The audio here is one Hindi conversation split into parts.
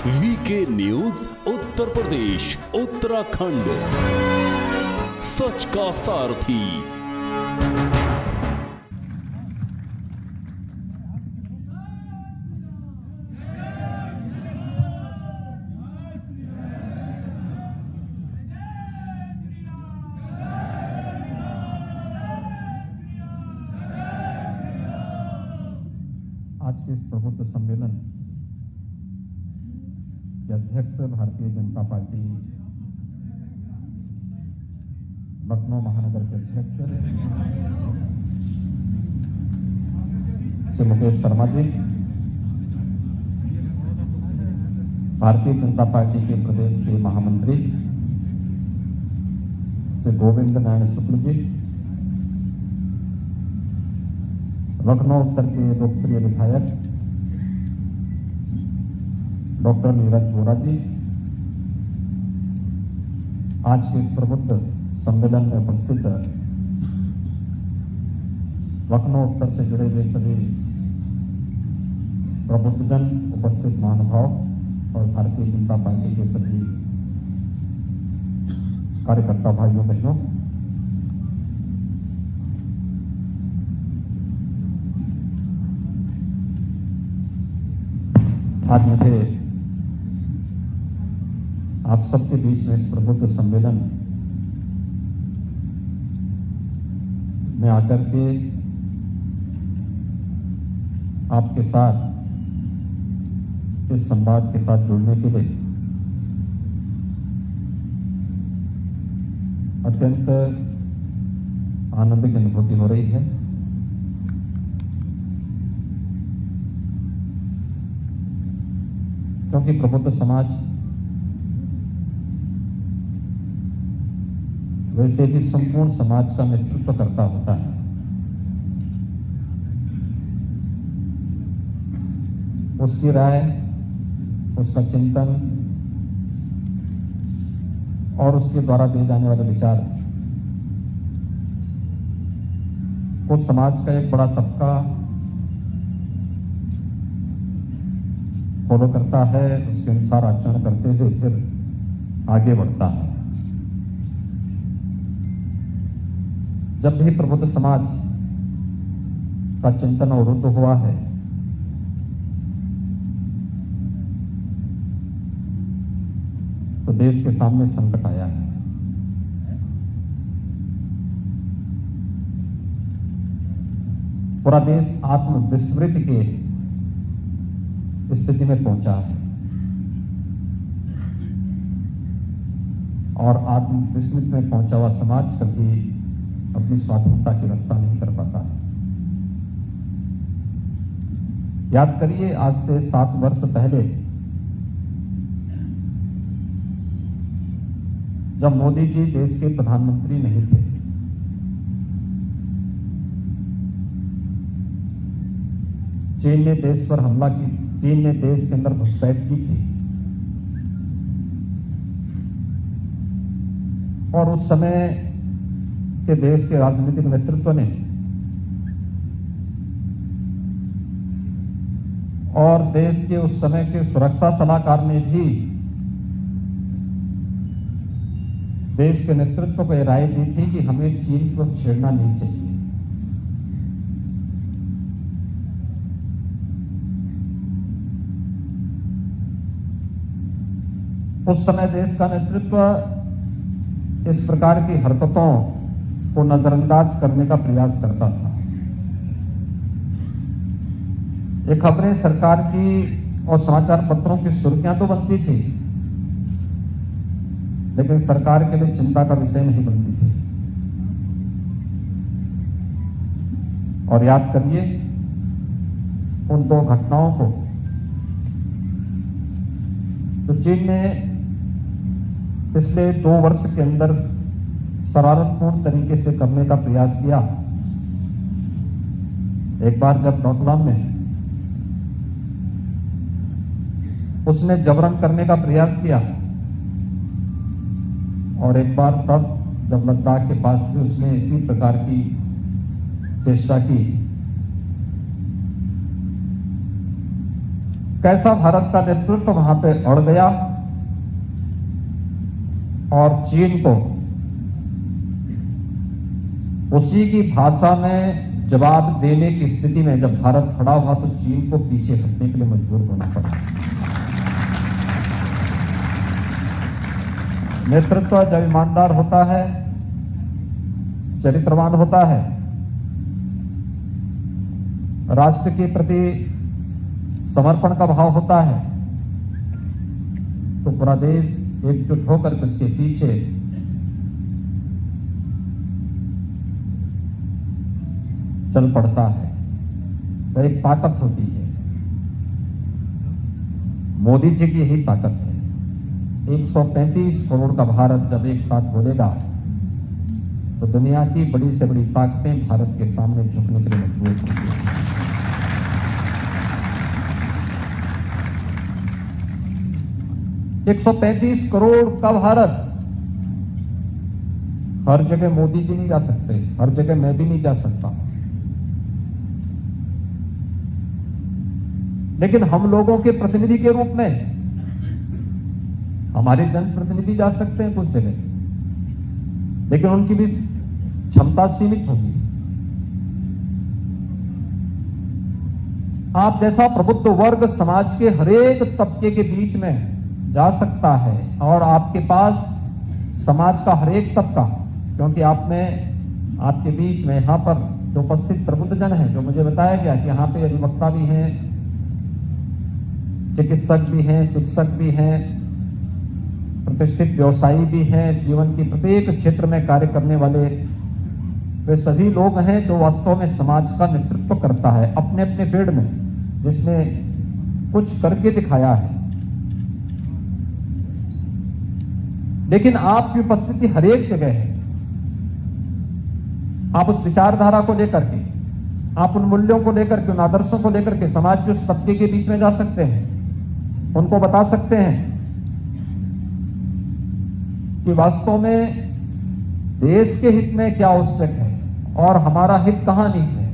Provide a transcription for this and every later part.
वीके न्यूज उत्तर प्रदेश उत्तराखंड, सच का सारथी। आज के इस प्रबुद्ध सम्मेलन के अध्यक्ष भारतीय जनता पार्टी लखनऊ महानगर के अध्यक्ष श्री मुकेश शर्मा जी, भारतीय जनता पार्टी के प्रदेश के महामंत्री श्री गोविंद नारायण शुक्ल जी, लखनऊ उत्तर के लोकप्रिय विधायक डॉक्टर नीरज वोरा जी, आज के इस प्रबुद्ध सम्मेलन में उपस्थित लखनऊ उत्तर से जुड़े हुए सभी प्रबुद्धजन, उपस्थित महानुभाव और भारतीय जनता पार्टी के सभी कार्यकर्ता भाइयों बहनों, आज मुझे आप सबके बीच में इस प्रबुद्ध सम्मेलन में आकर के आपके साथ इस संवाद के साथ जुड़ने के लिए अत्यंत आनंद की अनुभूति हो रही है। क्योंकि प्रबुद्ध समाज वैसे भी संपूर्ण समाज का नेतृत्व करता होता है। उसकी राय, उसका चिंतन और उसके द्वारा दिए जाने वाले विचार को समाज का एक बड़ा तबका फॉलो करता है, उसके अनुसार आचरण करते हुए फिर आगे बढ़ता है। जब भी प्रबुद्ध समाज का चिंतन अवरुद्ध हुआ है, तो देश के सामने संकट आया है। पूरा देश आत्मविस्मृति के स्थिति में पहुंचा है और आत्मविस्मृति में पहुंचा हुआ समाज कभी अपनी स्वाधीनता की रक्षा नहीं कर पाता है। याद करिए, आज से 7 वर्ष पहले जब मोदी जी देश के प्रधानमंत्री नहीं थे, चीन ने देश पर हमला की, चीन ने देश के अंदर घुसपैठ की थी और उस समय के देश के राजनीतिक नेतृत्व ने और देश के उस समय के सुरक्षा सलाहकार ने भी देश के नेतृत्व को राय दी थी कि हमें चीन को छेड़ना नहीं चाहिए। उस समय देश का नेतृत्व इस प्रकार की हरकतों को नजरअंदाज करने का प्रयास करता था। ये खबरें सरकार की और समाचार पत्रों की सुर्खियां तो बनती थी, लेकिन सरकार के लिए चिंता का विषय नहीं बनती थी। और याद करिए उन 2 घटनाओं को, तो चीन ने पिछले 2 वर्ष के अंदर शरारतपूर्ण तरीके से करने का प्रयास किया। एक बार जब डोकलाम में उसने जबरन करने का प्रयास किया और एक बार तब जब लद्दाख के पास से उसने इसी प्रकार की चेष्टा की। कैसा भारत का नेतृत्व वहां पे अड़ गया और चीन को उसी की भाषा में जवाब देने की स्थिति में जब भारत खड़ा हुआ तो चीन को पीछे हटने के लिए मजबूर होना पड़ा। नेतृत्व जब ईमानदार होता है, चरित्रवान होता है, राष्ट्र के प्रति समर्पण का भाव होता है, तो पूरा देश एकजुट होकर उसके पीछे चल पड़ता है। वह एक ताकत होती है, मोदी जी की यही ताकत है। 135 करोड़ का भारत जब एक साथ बोलेगा तो दुनिया की बड़ी से बड़ी ताकतें भारत के सामने झुकने के लिए मजबूर होती हैं। एक 135 करोड़ का भारत, हर जगह मोदी जी नहीं जा सकते, हर जगह मैं भी नहीं जा सकता, लेकिन हम लोगों के प्रतिनिधि के रूप में हमारे जनप्रतिनिधि जा सकते हैं कुछ जगह, लेकिन उनकी भी क्षमता सीमित होगी। आप जैसा प्रबुद्ध वर्ग समाज के हरेक तबके के बीच में जा सकता है और आपके पास समाज का हरेक तबका, क्योंकि आप में आपके बीच में यहां पर जो उपस्थित प्रबुद्ध जन है, जो मुझे बताया गया कि यहाँ पे अधिवक्ता भी हैं, चिकित्सक भी हैं, शिक्षक भी हैं, प्रतिष्ठित व्यवसायी भी हैं, जीवन की प्रत्येक क्षेत्र में कार्य करने वाले वे सभी लोग हैं जो वास्तव में समाज का नेतृत्व करता है अपने अपने फील्ड में, जिसने कुछ करके दिखाया है। लेकिन आपकी उपस्थिति हर एक जगह है। आप उस विचारधारा को लेकर के, आप उन मूल्यों को लेकर के, उन आदर्शों को लेकर के समाज के उस तबके के बीच में जा सकते हैं, उनको बता सकते हैं कि वास्तव में देश के हित में क्या आवश्यक है और हमारा हित कहां नहीं है।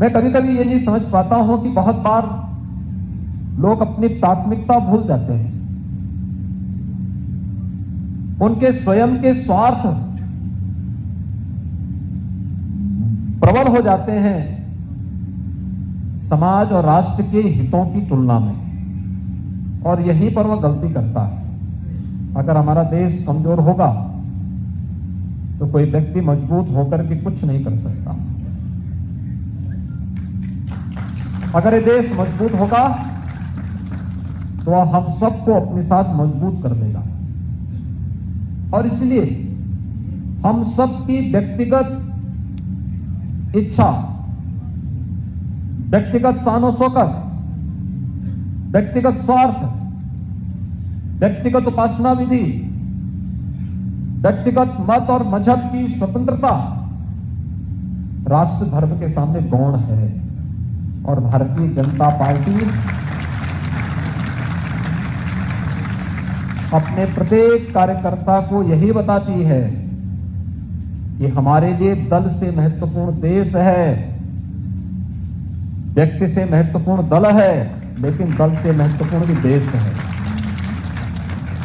मैं कभी कभी ये नहीं समझ पाता हूं कि बहुत बार लोग अपनी प्राथमिकता भूल जाते हैं, उनके स्वयं के स्वार्थ प्रबल हो जाते हैं समाज और राष्ट्र के हितों की तुलना में, और यहीं पर वह गलती करता है। अगर हमारा देश कमजोर होगा तो कोई व्यक्ति मजबूत होकर के कुछ नहीं कर सकता। अगर ये देश मजबूत होगा तो वह हम सबको अपने साथ मजबूत कर देगा, और इसलिए हम सबकी व्यक्तिगत इच्छा, व्यक्तिगत शान शौकत, व्यक्तिगत स्वार्थ, व्यक्तिगत उपासना विधि, व्यक्तिगत मत और मजहब की स्वतंत्रता राष्ट्र धर्म के सामने गौण है। और भारतीय जनता पार्टी अपने प्रत्येक कार्यकर्ता को यही बताती है कि हमारे लिए दल से महत्वपूर्ण देश है, व्यक्ति से महत्वपूर्ण दल है, लेकिन दल से महत्वपूर्ण भी देश है।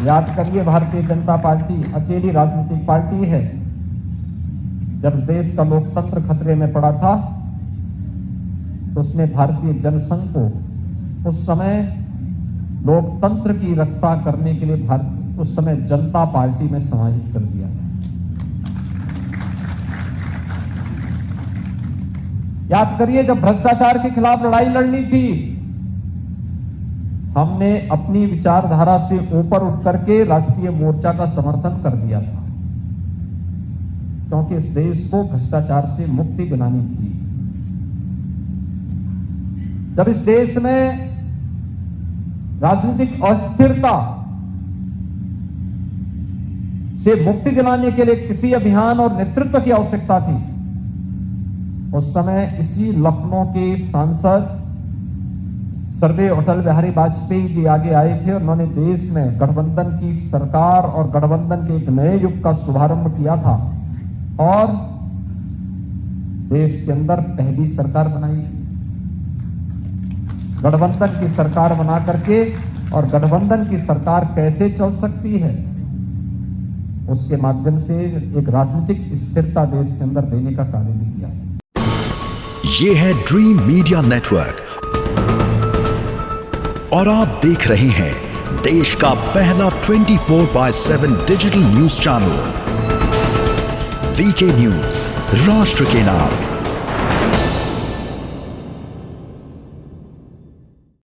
याद करिए, भारतीय जनता पार्टी अकेली राजनीतिक पार्टी है। जब देश का लोकतंत्र खतरे में पड़ा था तो उसने भारतीय जनसंघ को उस समय लोकतंत्र की रक्षा करने के लिए उस समय जनता पार्टी में समाहित कर दिया। याद करिए, जब भ्रष्टाचार के खिलाफ लड़ाई लड़नी थी, हमने अपनी विचारधारा से ऊपर उठ करके राष्ट्रीय मोर्चा का समर्थन कर दिया था, क्योंकि इस देश को भ्रष्टाचार से मुक्ति दिलानी थी। जब इस देश में राजनीतिक अस्थिरता से मुक्ति दिलाने के लिए किसी अभियान और नेतृत्व की आवश्यकता थी, उस समय इसी लखनऊ के सांसद स्वर्गीय अटल बिहारी वाजपेयी जी आगे आए थे और उन्होंने देश में गठबंधन की सरकार और गठबंधन के एक नए युग का शुभारंभ किया था और देश के अंदर पहली सरकार बनाई। गठबंधन की सरकार बना करके, और गठबंधन की सरकार कैसे चल सकती है, उसके माध्यम से एक राजनीतिक स्थिरता देश के अंदर देने का कार्य भी किया है। ये है ड्रीम मीडिया नेटवर्क और आप देख रहे हैं देश का पहला 24/7 digital news channel VK news, राष्ट्र के नाम।